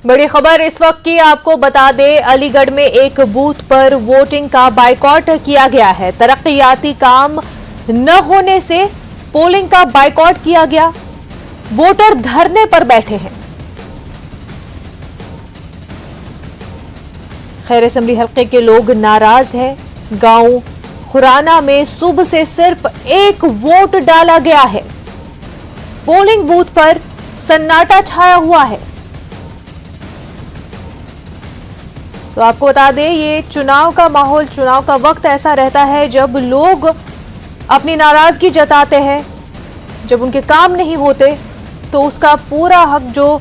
बड़ी खबर इस वक्त की आपको बता दें, अलीगढ़ में एक बूथ पर वोटिंग का बायकॉट किया गया है। तरक्कियाती काम न होने से पोलिंग का बायकॉट किया गया। वोटर धरने पर बैठे हैं। खैर असेंबली हल्के के लोग नाराज हैं। गांव खुराना में सुबह से सिर्फ एक वोट डाला गया है। पोलिंग बूथ पर सन्नाटा छाया हुआ है। तो आपको बता दें, ये चुनाव का माहौल, चुनाव का वक्त ऐसा रहता है जब लोग अपनी नाराजगी जताते हैं। जब उनके काम नहीं होते तो उसका पूरा हक जो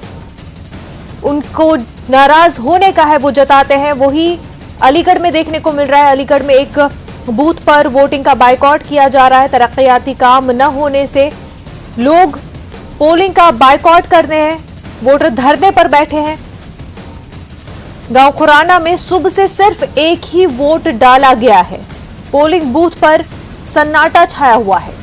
उनको नाराज होने का है वो जताते हैं। वही अलीगढ़ में देखने को मिल रहा है। अलीगढ़ में एक बूथ पर वोटिंग का बायकॉट किया जा रहा है। तरक्कियाती काम न होने से लोग पोलिंग का बायकॉट करते हैं। वोटर धरने पर बैठे हैं। गांव खुराना में सुबह से सिर्फ एक ही वोट डाला गया है। पोलिंग बूथ पर सन्नाटा छाया हुआ है।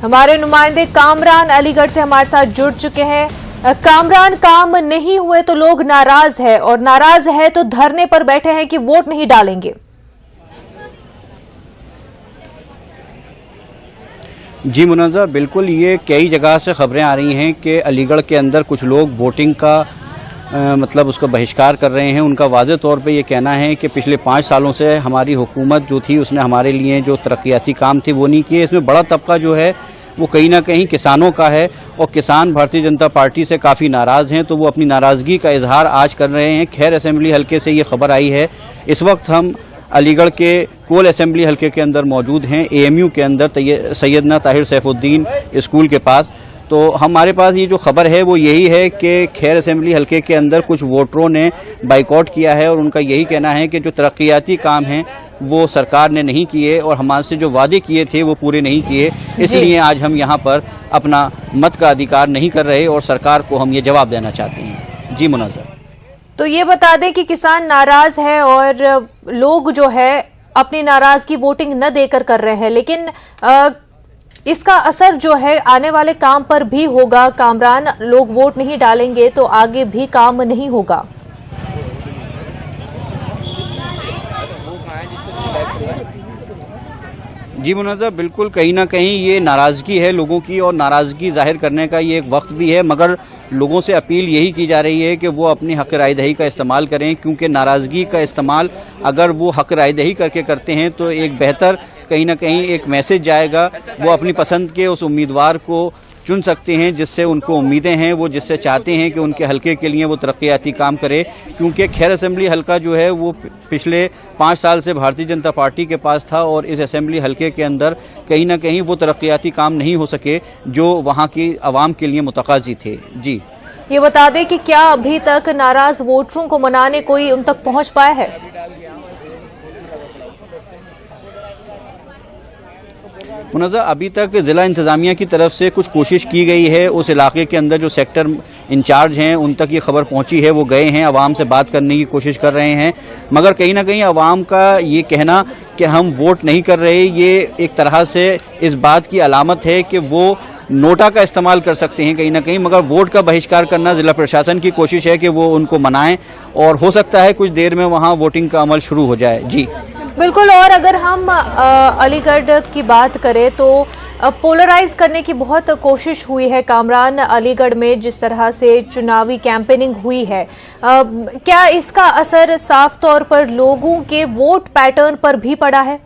हमारे नुमाइंदे कामरान अलीगढ़ से हमारे साथ जुड़ चुके हैं। कामरान, काम नहीं हुए तो लोग नाराज है और नाराज है तो धरने पर बैठे हैं कि वोट नहीं डालेंगे। जी मुनज़्ज़र, बिल्कुल ये कई जगह से खबरें आ रही हैं कि अलीगढ़ के अंदर कुछ लोग वोटिंग का मतलब उसका बहिष्कार कर रहे हैं। उनका वाज़ेह तौर पे ये कहना है कि पिछले 5 सालों से हमारी हुकूमत जो थी उसने हमारे लिए जो तरक्याती काम थे वो नहीं किए। इसमें बड़ा तबका जो है वो कहीं ना कहीं किसानों का है और किसान भारतीय जनता पार्टी से काफ़ी नाराज़ हैं, तो वो अपनी नाराज़गी का इजहार आज कर रहे हैं। खैर असेंबली हल्के से ये खबर आई है। इस वक्त हम अलीगढ़ के कोल असेंबली हल्के के अंदर मौजूद हैं, AMU के अंदर सैयदना ताहिर सैफुद्दीन स्कूल के पास। तो हमारे पास ये जो खबर है वो यही है कि खैर असेंबली हल्के के अंदर कुछ वोटरों ने बाइकआउट किया है और उनका यही कहना है कि जो तरक्कियाती काम हैं वो सरकार ने नहीं किए और हमारे से जो वादे किए थे वो पूरे नहीं किए। इसलिए आज हम यहाँ पर अपना मत का अधिकार नहीं कर रहे और सरकार को हम ये जवाब देना चाहते हैं। जी मुनज़्ज़र, तो ये बता दें कि किसान नाराज है और लोग जो है अपनी नाराजगी वोटिंग न देकर कर रहे हैं, लेकिन इसका असर जो है आने वाले काम पर भी होगा। कामरान, लोग वोट नहीं डालेंगे तो आगे भी काम नहीं होगा। जी मुनज़्ज़र, बिल्कुल कहीं ना कहीं ये नाराज़गी है लोगों की और नाराज़गी जाहिर करने का ये एक वक्त भी है, मगर लोगों से अपील यही की जा रही है कि वो अपनी हक़ रायदही का इस्तेमाल करें, क्योंकि नाराज़गी का इस्तेमाल अगर वो हक़ रायदही करके करते हैं तो एक बेहतर कहीं ना कहीं एक मैसेज जाएगा। वो अपनी पसंद के उस उम्मीदवार को चुन सकते हैं जिससे उनको उम्मीदें हैं, वो जिससे चाहते हैं कि उनके हलके के लिए वो तरक्याती काम करे। क्योंकि खैर असेंबली हलका जो है वो पिछले 5 साल से भारतीय जनता पार्टी के पास था और इस असेंबली हलके के अंदर कहीं ना कहीं वो तरक्याती काम नहीं हो सके जो वहाँ की आवाम के लिए मुतकाज़ी थे। जी, ये बता दें कि क्या अभी तक नाराज वोटरों को मनाने कोई उन तक पहुँच पाया है? मुनज़्ज़र, अभी तक ज़िला इंतज़ामिया की तरफ से कुछ कोशिश की गई है। उस इलाके के अंदर जो सेक्टर इंचार्ज हैं उन तक ये खबर पहुंची है, वो गए हैं, आवाम से बात करने की कोशिश कर रहे हैं, मगर कहीं ना कहीं आवाम का ये कहना कि हम वोट नहीं कर रहे, ये एक तरह से इस बात की अलामत है कि वो नोटा का इस्तेमाल कर सकते हैं कहीं ना कहीं, मगर वोट का बहिष्कार करना ज़िला प्रशासन की कोशिश है कि वो उनको मनाएं और हो सकता है कुछ देर में वहाँ वोटिंग का अमल शुरू हो जाए। जी बिल्कुल। और अगर हम अलीगढ़ की बात करें तो पोलराइज करने की बहुत कोशिश हुई है कामरान। अलीगढ़ में जिस तरह से चुनावी कैंपेनिंग हुई है, क्या इसका असर साफ तौर पर लोगों के वोट पैटर्न पर भी पड़ा है?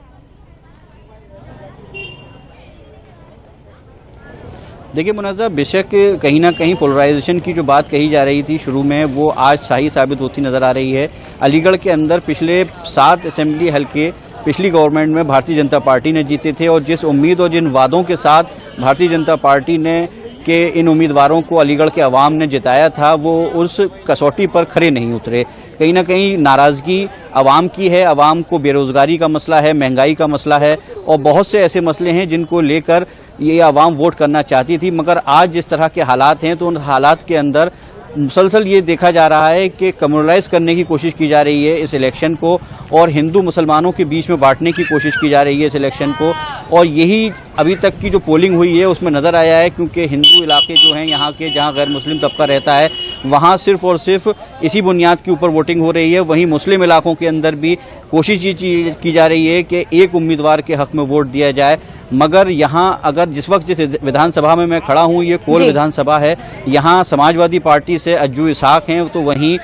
देखिए मुनज़्ज़र, बेशक कहीं ना कहीं पोलराइजेशन की जो बात कही जा रही थी शुरू में वो आज सही साबित होती नज़र आ रही है। अलीगढ़ के अंदर पिछले 7 असेंबली हल्के पिछली गवर्नमेंट में भारतीय जनता पार्टी ने जीते थे और जिस उम्मीद और जिन वादों के साथ भारतीय जनता पार्टी ने के इन उम्मीदवारों को अलीगढ़ के अवाम ने जिताया था वो उस कसौटी पर खरे नहीं उतरे। कहीं ना कहीं नाराज़गी अवाम की है। अवाम को बेरोज़गारी का मसला है, महंगाई का मसला है और बहुत से ऐसे मसले हैं जिनको लेकर ये अवाम वोट करना चाहती थी, मगर आज जिस तरह के हालात हैं तो उन हालात के अंदर मुसलसल ये देखा जा रहा है कि कम्युनलाइज करने की कोशिश की जा रही है इस इलेक्शन को और हिंदू मुसलमानों के बीच में बांटने की कोशिश की जा रही है इस इलेक्शन को, और यही अभी तक की जो पोलिंग हुई है उसमें नज़र आया है, क्योंकि हिंदू इलाके जो हैं यहाँ के, जहाँ गैर मुस्लिम तबका रहता है, वहाँ सिर्फ और सिर्फ इसी बुनियाद के ऊपर वोटिंग हो रही है। वहीं मुस्लिम इलाकों के अंदर भी कोशिश ये की जा रही है कि एक उम्मीदवार के हक में वोट दिया जाए। मगर यहाँ अगर जिस वक्त जिस विधानसभा में मैं खड़ा हूँ, ये कोल विधानसभा है, यहाँ समाजवादी पार्टी से अज्जू इसहाक हैं, तो वहीं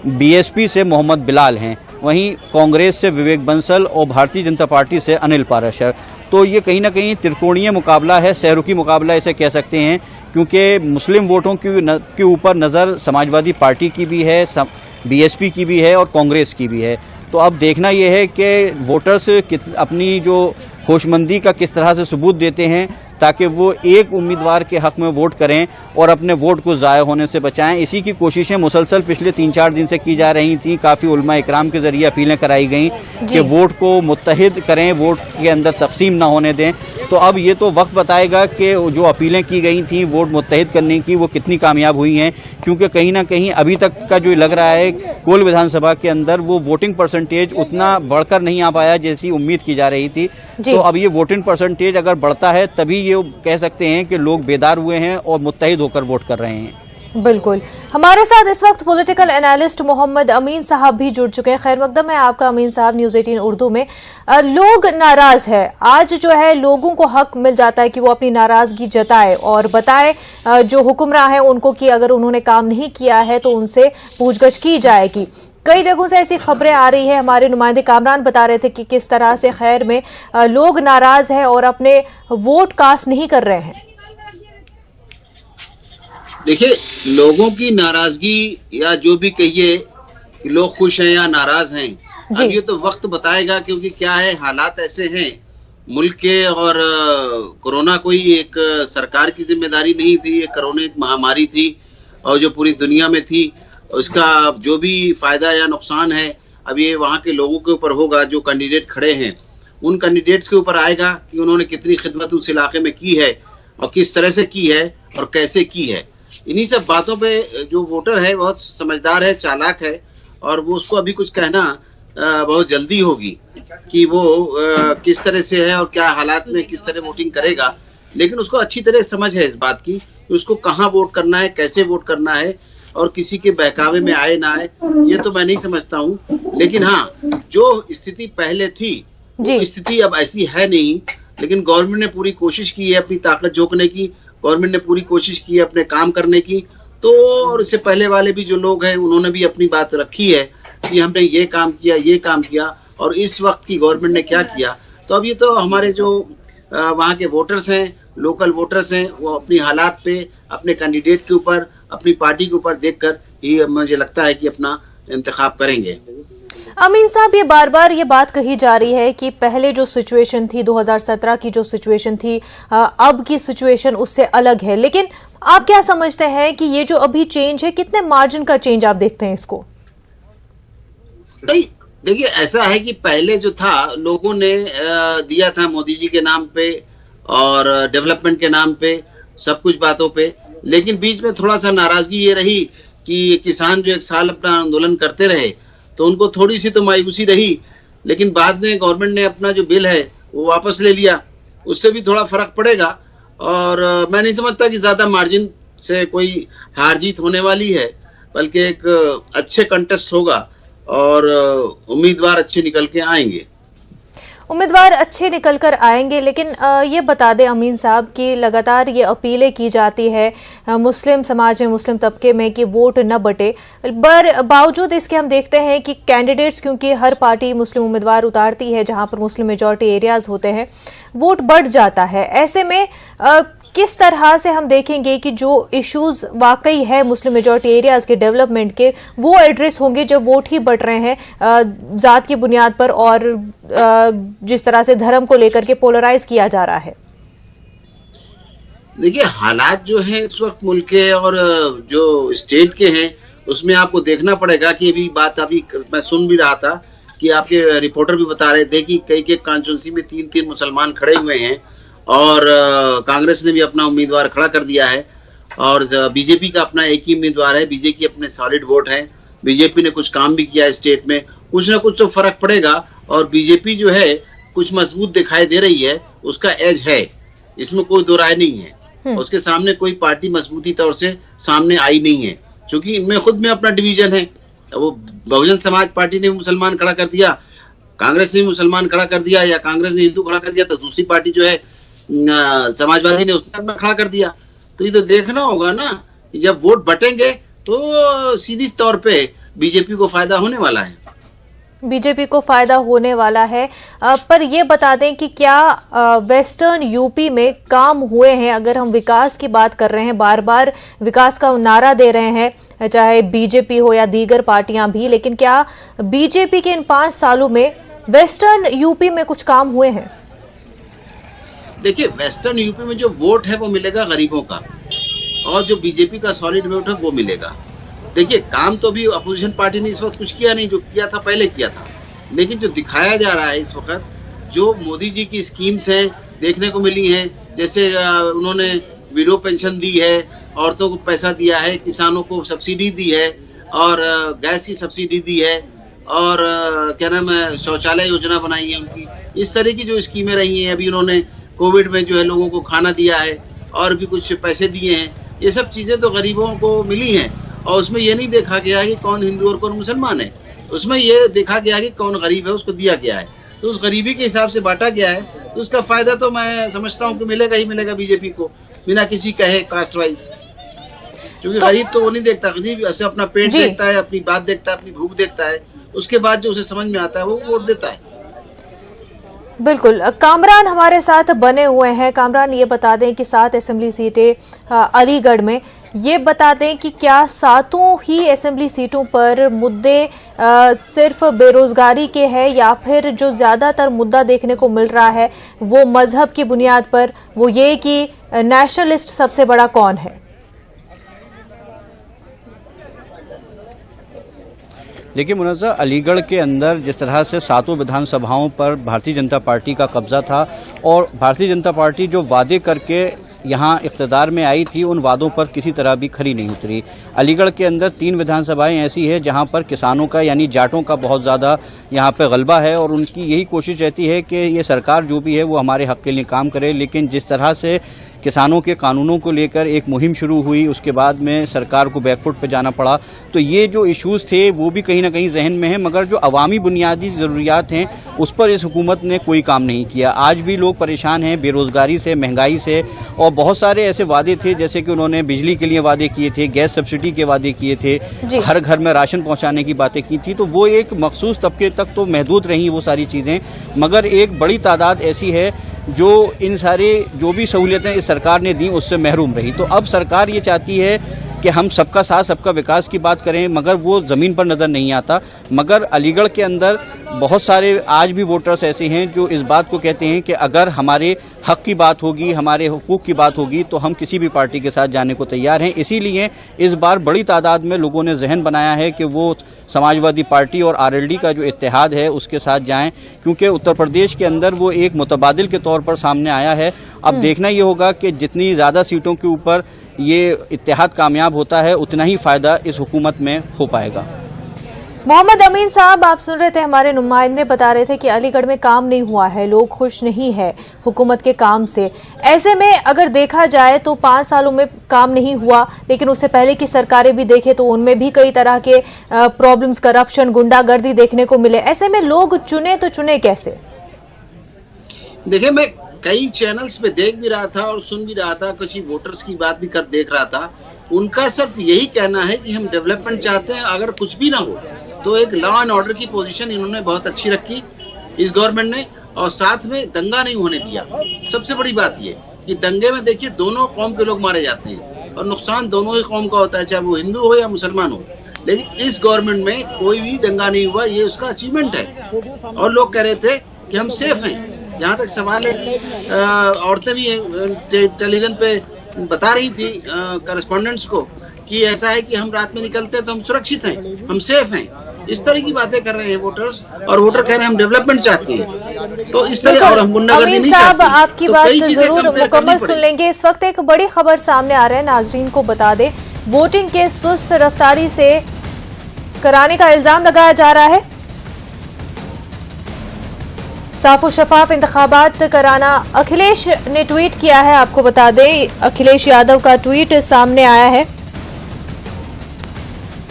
बीएसपी से मोहम्मद बिलाल हैं, वहीं कांग्रेस से विवेक बंसल और भारतीय जनता पार्टी से अनिल पाराशर। तो ये कहीं ना कहीं त्रिकोणीय मुकाबला है, सहरुखी मुकाबला इसे कह सकते हैं, क्योंकि मुस्लिम वोटों के ऊपर नज़र समाजवादी पार्टी की भी है, बीएसपी की भी है और कांग्रेस की भी है। तो अब देखना यह है कि वोटर्स अपनी जो होशमंदी का किस तरह से सबूत देते हैं, ताकि वो एक उम्मीदवार के हक में वोट करें और अपने वोट को ज़ाया होने से बचाएं। इसी की कोशिशें मुसलसल पिछले 3-4 दिन से की जा रही थी। काफ़ी उलमा इकराम के ज़रिए अपीलें कराई गई कि वोट को मुत्तहिद करें, वोट के अंदर तकसीम ना होने दें। तो अब ये तो वक्त बताएगा कि जो अपीलें की गई थी वोट मुत्तहिद करने की, वो कितनी कामयाब हुई हैं, क्योंकि कहीं ना कहीं अभी तक का जो लग रहा है कोल विधानसभा के अंदर वो वोटिंग परसेंटेज उतना बढ़कर नहीं आ पाया जैसी उम्मीद की जा रही थी। तो अब ये वोटिंग परसेंटेज अगर बढ़ता है तभी ये कह सकते हैं कि लोग बेदार हुए हैं और मुत्तहिद होकर वोट कर रहे हैं। बिल्कुल। हमारे साथ इस वक्त पॉलिटिकल एनालिस्ट मोहम्मद अमीन साहब भी जुड़ चुके हैं। खैर मकदम है आपका अमीन साहब, न्यूज़ 18 उर्दू में। लोग नाराज है, आज जो है लोगों को हक मिल जाता है कि वो अपनी नाराजगी जताए और बताए जो हुक्मरान है उनको कि अगर उन्होंने काम नहीं किया है तो उनसे पूछगछ की जाएगी। कई जगहों से ऐसी खबरें आ रही है, हमारे नुमाइंदे कामरान बता रहे थे कि किस तरह से खैर में लोग नाराज हैं और अपने वोट कास्ट नहीं कर रहे हैं। देखिए, लोगों की नाराजगी या जो भी कहिए कि लोग खुश हैं या नाराज हैं, अब ये तो वक्त बताएगा, क्योंकि क्या है, हालात ऐसे हैं मुल्क के, और कोरोना कोई एक सरकार की जिम्मेदारी नहीं थी, एक कोरोना एक महामारी थी और जो पूरी दुनिया में थी, उसका जो भी फायदा या नुकसान है अब ये वहाँ के लोगों के ऊपर होगा। जो कैंडिडेट खड़े हैं उन कैंडिडेट्स के ऊपर आएगा कि उन्होंने कितनी खिदमत उस इलाके में की है और किस तरह से की है और कैसे की है। इन्हीं सब बातों पे जो वोटर है बहुत समझदार है, चालाक है, और वो उसको अभी कुछ कहना बहुत जल्दी होगी कि वो किस तरह से है और क्या हालात में किस तरह वोटिंग करेगा। लेकिन उसको अच्छी तरह समझ है इस बात की कि उसको कहाँ वोट करना है, कैसे वोट करना है, और किसी के बहकावे में आए ना आए, ये तो मैं नहीं समझता हूँ। लेकिन हाँ, जो स्थिति पहले थी वो स्थिति अब ऐसी है नहीं। लेकिन गवर्नमेंट ने पूरी कोशिश की है अपनी ताकत झोंकने की, गवर्नमेंट ने पूरी कोशिश की है अपने काम करने की। तो और इससे पहले वाले भी जो लोग हैं उन्होंने भी अपनी बात रखी है कि हमने ये काम किया, ये काम किया, और इस वक्त की गवर्नमेंट ने क्या किया। तो अब ये तो हमारे जो वहाँ के वोटर्स हैं, लोकल वोटर्स हैं, वो अपनी हालात पे, अपने कैंडिडेट के ऊपर, अपनी पार्टी के ऊपर देखकर ही मुझे लगता है कि अपना इंतखाब करेंगे। अमीन साहब, ये बार बार ये बात कही जा रही है कि पहले जो सिचुएशन थी 2017 की जो सिचुएशन थी, अब की सिचुएशन उससे अलग है, लेकिन आप क्या समझते हैं कि ये जो अभी चेंज है, कितने मार्जिन का चेंज आप देखते हैं इसको? देखिए, ऐसा है कि पहले जो था लोगों ने दिया था मोदी जी के नाम पे और डेवलपमेंट के नाम पे, सब कुछ बातों पे, लेकिन बीच में थोड़ा सा नाराजगी ये रही कि किसान जो 1 साल अपना आंदोलन करते रहे तो उनको थोड़ी सी तो मायूसी रही। लेकिन बाद में गवर्नमेंट ने अपना जो बिल है वो वापस ले लिया, उससे भी थोड़ा फर्क पड़ेगा। और मैं नहीं समझता कि ज्यादा मार्जिन से कोई हार जीत होने वाली है, बल्कि एक अच्छे कंटेस्ट होगा और उम्मीदवार अच्छे निकल के आएंगे। उम्मीदवार अच्छे निकल कर आएंगे, लेकिन ये बता दें अमीन साहब कि लगातार ये अपीलें की जाती है मुस्लिम समाज में, मुस्लिम तबके में कि वोट न बटे, पर बावजूद इसके हम देखते हैं कि कैंडिडेट्स, क्योंकि हर पार्टी मुस्लिम उम्मीदवार उतारती है जहां पर मुस्लिम मेजॉरिटी एरियाज होते हैं, वोट बढ़ जाता है। ऐसे में किस तरह से हम देखेंगे कि जो इश्यूज वाकई है मुस्लिम मेजॉरिटी एरियाज के डेवलपमेंट के, वो एड्रेस होंगे जब वोट ही बढ़ रहे हैं जात की बुनियाद पर और जिस तरह से धर्म को लेकर के पोलराइज किया जा रहा है? देखिए, हालात जो हैं इस वक्त मुल्क के और जो स्टेट के हैं उसमें आपको देखना पड़ेगा कि अभी मैं सुन भी रहा था कि आपके रिपोर्टर भी बता रहे थे कि कई कॉन्स्टिट्यूंसी में 3-3 मुसलमान खड़े हुए हैं, और कांग्रेस ने भी अपना उम्मीदवार खड़ा कर दिया है, और बीजेपी का अपना एक ही उम्मीदवार है। बीजेपी अपने सॉलिड वोट है, बीजेपी ने कुछ काम भी किया है स्टेट में, कुछ ना कुछ तो फर्क पड़ेगा। और बीजेपी जो है कुछ मजबूत दिखाई दे रही है, उसका एज है। इसमें कोई दो राय नहीं है। उसके सामने कोई पार्टी मजबूती तौर से सामने आई नहीं है, क्योंकि इनमें खुद में अपना डिवीजन है। वो बहुजन समाज पार्टी ने मुसलमान खड़ा कर दिया, कांग्रेस ने मुसलमान खड़ा कर दिया, या कांग्रेस ने हिंदू खड़ा कर दिया, तो दूसरी पार्टी जो है समाजवादी ने उसने अपना खड़ा कर दिया। तो ये तो देखना होगा ना, जब वोट बटेंगे तो सीधी तौर पे बीजेपी को फायदा होने वाला है। बीजेपी को फायदा होने वाला है। पर ये बता दें कि क्या वेस्टर्न यूपी में काम हुए हैं? अगर हम विकास की बात कर रहे हैं, बार बार विकास का नारा दे रहे हैं, चाहे बीजेपी हो या दीगर पार्टियां भी, लेकिन क्या बीजेपी के इन 5 सालों में वेस्टर्न यूपी में कुछ काम हुए हैं? देखिए, वेस्टर्न यूपी में जो वोट है वो मिलेगा गरीबों का, और जो बीजेपी का सॉलिड वोट है वो मिलेगा। देखिए, काम तो भी अपोजिशन पार्टी ने इस वक्त कुछ किया नहीं, जो किया था पहले किया था। लेकिन जो दिखाया जा रहा है इस वक्त, जो मोदी जी की स्कीम्स हैं देखने को मिली हैं, जैसे उन्होंने विडो पेंशन दी है, औरतों को पैसा दिया है, किसानों को सब्सिडी दी है, और गैस की सब्सिडी दी है, और क्या नाम है, शौचालय योजना बनाई है उनकी। इस तरह की जो स्कीमें रही हैं, अभी उन्होंने कोविड में जो है लोगों को खाना दिया है, और भी कुछ पैसे दिए हैं। ये सब चीजें तो गरीबों को मिली हैं, और उसमें ये नहीं देखा गया कि कौन हिंदू और कौन मुसलमान है। उसमें ये देखा गया कि कौन गरीब है, उसको दिया गया है। तो उस गरीबी के हिसाब से बांटा गया है, तो उसका फायदा तो मैं समझता हूँ कि मिलेगा ही मिलेगा बीजेपी को, बिना किसी कहे कास्ट वाइज। क्योंकि गरीब तो वो नहीं देखता, गरीब ऐसे अपना पेट देखता है, अपनी बात देखता है, अपनी भूख देखता है, उसके बाद जो उसे समझ में आता है वो वोट देता है। बिल्कुल। कामरान हमारे साथ बने हुए हैं। कामरान, ये बता दें कि 7 असेंबली सीटें अलीगढ़ में, ये बता दें कि क्या 7 ही असेंबली सीटों पर मुद्दे सिर्फ बेरोजगारी के हैं, या फिर जो ज्यादातर मुद्दा देखने को मिल रहा है वो मजहब की बुनियाद पर, वो ये कि नेशनलिस्ट सबसे बड़ा कौन है? देखिए मुनज़्ज़ा, अलीगढ़ के अंदर जिस तरह से 7 विधानसभाओं पर भारतीय जनता पार्टी का कब्जा था, और भारतीय जनता पार्टी जो वादे करके यहाँ इक़्तिदार में आई थी, उन वादों पर किसी तरह भी खरी नहीं उतरी। अलीगढ़ के अंदर 3 विधानसभाएं ऐसी है जहाँ पर किसानों का यानी जाटों का बहुत ज़्यादा यहाँ पर गलबा है, और उनकी यही कोशिश रहती है कि ये सरकार जो भी है वो हमारे हक़ के लिए काम करे। लेकिन जिस तरह से किसानों के कानूनों को लेकर एक मुहिम शुरू हुई, उसके बाद में सरकार को बैकफुट पे जाना पड़ा। तो ये जो इश्यूज़ थे वो भी कहीं ना कहीं जहन में है, मगर जो अवामी बुनियादी ज़रूरियात हैं उस पर इस हुकूमत ने कोई काम नहीं किया। आज भी लोग परेशान हैं बेरोज़गारी से, महंगाई से, और बहुत सारे ऐसे वादे थे, जैसे कि उन्होंने बिजली के लिए वादे किए थे, गैस सब्सिडी के वादे किए थे, हर घर में राशन पहुँचाने की बातें की थी। तो वो एक मखसूस तबके तक तो महदूद रही वो सारी चीज़ें, मगर एक बड़ी तादाद ऐसी है जो इन सारे जो भी सहूलियतें इस सरकार ने दी उससे महरूम रही। तो अब सरकार ये चाहती है कि हम सबका साथ सबका विकास की बात करें, मगर वो ज़मीन पर नज़र नहीं आता। मगर अलीगढ़ के अंदर बहुत सारे आज भी वोटर्स ऐसे हैं जो इस बात को कहते हैं कि अगर हमारे हक़ की बात होगी, हमारे हुकूक की बात होगी, तो हम किसी भी पार्टी के साथ जाने को तैयार हैं। इसीलिए इस बार बड़ी तादाद में लोगों ने जहन बनाया है कि वो समाजवादी पार्टी और आरएलडी का जो इत्तेहाद है उसके साथ जाएं, क्योंकि उत्तर प्रदेश के अंदर वो एक मुतबादिल के तौर पर सामने आया है। अब देखना ये होगा कि जितनी ज़्यादा सीटों के ऊपर ये इत्तेहाद कामयाब होता है, उतना ही फ़ायदा इस हुकूमत में हो पाएगा। मोहम्मद अमीन साहब, आप सुन रहे थे, हमारे नुमाइंदे बता रहे थे कि अलीगढ़ में काम नहीं हुआ है, लोग खुश नहीं है हुकूमत के काम से। ऐसे में अगर देखा जाए तो 5 सालों में काम नहीं हुआ, लेकिन उससे पहले की सरकारें भी देखें तो उनमें भी कई तरह के प्रॉब्लम्स, करप्शन, गुंडागर्दी देखने को मिले। ऐसे में लोग चुने तो चुने कैसे? देखिए, मैं कई चैनल्स पे देख भी रहा था और सुन भी रहा था, कुछ वोटर्स की बात भी कर देख रहा था। उनका सिर्फ यही कहना है कि हम डेवलपमेंट चाहते हैं, अगर कुछ भी ना हो तो एक लॉ एंड ऑर्डर की पोजीशन इन्होंने बहुत अच्छी रखी इस गवर्नमेंट ने, और साथ में दंगा नहीं होने दिया। सबसे बड़ी बात ये कि दंगे में देखिए दोनों कौम के लोग मारे जाते हैं, और नुकसान दोनों ही कौम का होता है, चाहे वो हिंदू हो या मुसलमान हो। लेकिन इस गवर्नमेंट में कोई भी दंगा नहीं हुआ, ये उसका अचीवमेंट है। और लोग कह रहे थे कि हम सेफ हैं। जहाँ तक सवाल है कि औरतें भी टेलीविजन पे बता रही थी करस्पॉन्डेंट्स को कि ऐसा है कि हम रात में निकलते हैं तो हम सुरक्षित हैं, हम सेफ हैं। इस तरह की बातें कर रहे हैं वोटर्स, और वोटर कह रहे हैं हम डेवलपमेंट चाहते हैं। तो इस तरह, और हम गुंडागर्दी नहीं चाहते। आपकी बात जरूर मुकम्मल सुन लेंगे। इस वक्त एक बड़ी खबर सामने आ रहा है, नाजरीन को बता दें, वोटिंग के सुस्त रफ्तारी से कराने का इल्जाम लगाया जा रहा है। साफ और शफाफ इंतखाबात कराना, अखिलेश ने ट्वीट किया है। आपको बता दें, अखिलेश यादव का ट्वीट सामने आया है।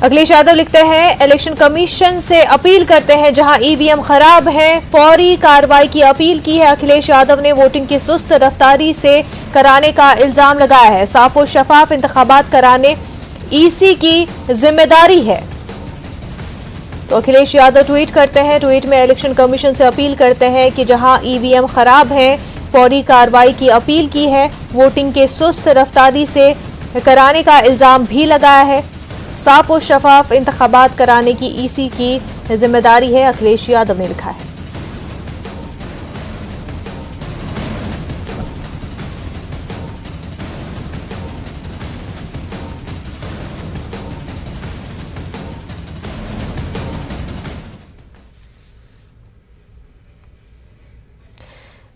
अखिलेश यादव लिखते हैं, इलेक्शन कमीशन से अपील करते हैं, जहां ईवीएम खराब है फौरी कार्रवाई की अपील की है। अखिलेश यादव ने वोटिंग की सुस्त रफ्तारी से कराने का इल्जाम लगाया है। साफ और शफाफ इंतखाबात कराने ईसी की जिम्मेदारी है। तो अखिलेश यादव ट्वीट करते हैं, ट्वीट में इलेक्शन कमीशन से अपील करते हैं कि जहां ईवीएम खराब है फौरी कार्रवाई की अपील की है। वोटिंग के सुस्त रफ्तारी से कराने का इल्जाम भी लगाया है। साफ और शफाफ इंतखाबात कराने की ईसी की जिम्मेदारी है, अखिलेश यादव ने लिखा है।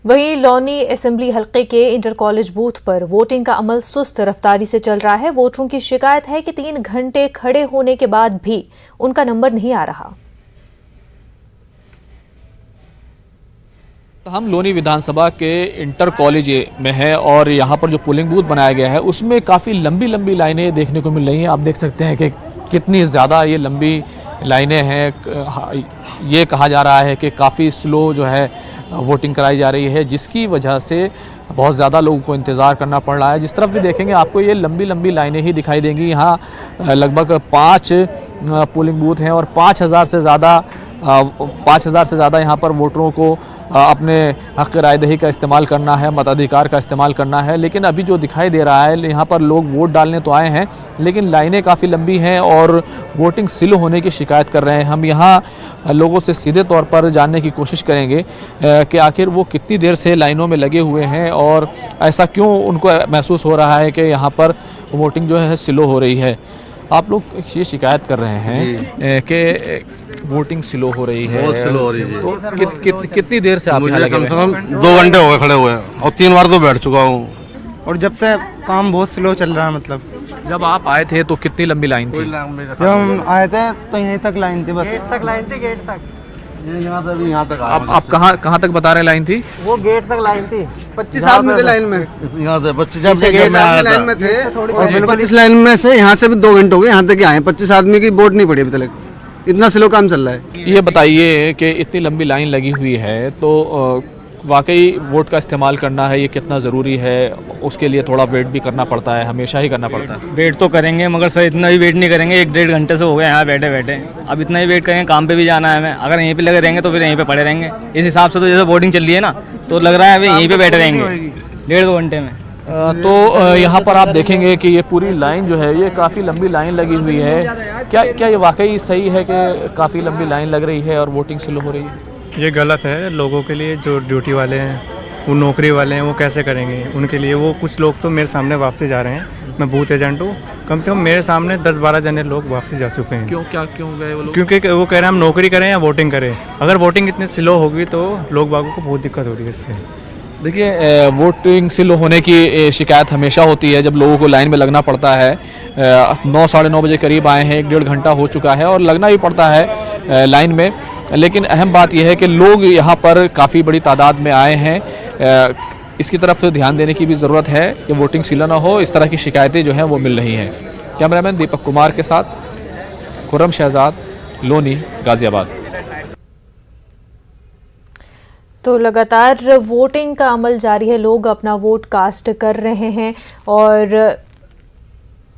वहीं लौनी असेंबली हलके के इंटर कॉलेज बूथ पर वोटिंग का अमल सुस्त रफ्तारी से चल रहा है। वोटरों की शिकायत है कि 3 घंटे खड़े होने के बाद भी उनका नंबर नहीं आ रहा। हम लोनी विधानसभा के इंटर कॉलेज में है और यहाँ पर जो पोलिंग बूथ बनाया गया है उसमें काफ़ी लंबी लंबी लाइनें देखने को मिल रही हैं। आप देख सकते हैं कि कितनी ज़्यादा ये लंबी लाइनें हैं। ये कहा जा रहा है कि काफ़ी स्लो जो है वोटिंग कराई जा रही है, जिसकी वजह से बहुत ज़्यादा लोगों को इंतज़ार करना पड़ रहा है। जिस तरफ भी देखेंगे आपको ये लंबी लंबी लाइनें ही दिखाई देंगी। यहाँ लगभग 5 पोलिंग बूथ हैं और 5,000 से ज़्यादा यहाँ पर वोटरों को अपने हक़ रायदही का इस्तेमाल करना है, मताधिकार का इस्तेमाल करना है। लेकिन अभी जो दिखाई दे रहा है, यहाँ पर लोग वोट डालने तो आए हैं लेकिन लाइनें काफ़ी लंबी हैं और वोटिंग स्लो होने की शिकायत कर रहे हैं। हम यहाँ लोगों से सीधे तौर पर जानने की कोशिश करेंगे कि आखिर वो कितनी देर से लाइनों में लगे हुए हैं और ऐसा क्यों उनको महसूस हो रहा है कि यहाँ पर वोटिंग जो है स्लो हो रही है। आप लोग ये शिकायत कर रहे हैं कि वोटिंग स्लो हो रही है, बहुत स्लो हो रही है। तो कितनी देर से आप यहाँ लगे कम से कम 2 घंटे हो गए खड़े हुए और 3 बार तो बैठ चुका हूँ। और जब से काम बहुत स्लो चल रहा है। मतलब जब आप आए थे तो कितनी लंबी लाइन थी? जब हम आए थे तो यहीं तक लाइन थी, बस गेट तक लाइन थी, गेट तक। यहाँ तक आप कहाँ तक बता रहे लाइन थी? वो गेट तक लाइन थी। 25 आदमी थे लाइन में, यहाँ से 25 लाइन में थे और 25 लाइन में से यहाँ से भी 2 घंटे हो गए, यहाँ तक आए। 25 आदमी की वोट नहीं पड़ी अभी तक, इतना स्लो काम चल रहा है। ये बताइए कि इतनी लंबी लाइन लगी हुई है तो वाकई वोट का इस्तेमाल करना है, ये कितना ज़रूरी है? उसके लिए थोड़ा वेट भी करना पड़ता है, हमेशा ही करना पड़ता है। वेट तो करेंगे मगर सर इतना भी वेट नहीं करेंगे। 1-1.5 घंटे से हो गए यहाँ बैठे बैठे। अब इतना ही वेट करेंगे, काम पे भी जाना है हमें। अगर यहीं पे लगे रहेंगे तो फिर यहीं पे पड़े रहेंगे। इस हिसाब से तो जैसे वोटिंग चल रही है ना, तो लग रहा है अभी यहीं पे बैठे रहेंगे 1.5-2 घंटे में। तो यहाँ पर आप देखेंगे कि ये पूरी लाइन जो है ये काफ़ी लंबी लाइन लगी हुई है। क्या ये वाकई सही है कि काफ़ी लंबी लाइन लग रही है और वोटिंग स्लो हो रही है? ये गलत है लोगों के लिए। जो ड्यूटी वाले हैं, वो नौकरी वाले हैं, वो कैसे करेंगे उनके लिए? वो कुछ लोग तो मेरे सामने वापसी जा रहे हैं। मैं बूथ एजेंट हूँ, कम से कम मेरे सामने 10-12 जने लोग वापसी जा चुके हैं। क्यों गए वो लोग? क्योंकि वो कह रहे हैं हम नौकरी करें या वोटिंग करें। अगर वोटिंग इतनी स्लो होगी तो लोग बागों को बहुत दिक्कत हो रही है इससे। देखिए, वोटिंग स्लो होने की शिकायत हमेशा होती है जब लोगों को लाइन में लगना पड़ता है। 9-9:30 बजे करीब आए हैं, 1-1.5 घंटा हो चुका है और लगना भी पड़ता है लाइन में। लेकिन अहम बात यह है कि लोग यहाँ पर काफ़ी बड़ी तादाद में आए हैं। इसकी तरफ ध्यान देने की भी ज़रूरत है कि वोटिंग स्लो ना हो। इस तरह की शिकायतें जो हैं वो मिल रही हैं। कैमरामैन दीपक कुमार के साथ खुर्रम शहजाद, लोनी, गाज़ियाबाद। तो लगातार वोटिंग का अमल जारी है, लोग अपना वोट कास्ट कर रहे हैं। और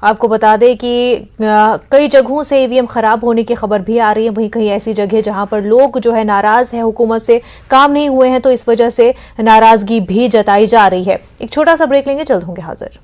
आपको बता दें कि कई जगहों से ईवीएम खराब होने की खबर भी आ रही है। वहीं कहीं ऐसी जगह जहां पर लोग जो है नाराज हैं, हुकूमत से काम नहीं हुए हैं, तो इस वजह से नाराजगी भी जताई जा रही है। एक छोटा सा ब्रेक लेंगे, जल्द होंगे हाजिर।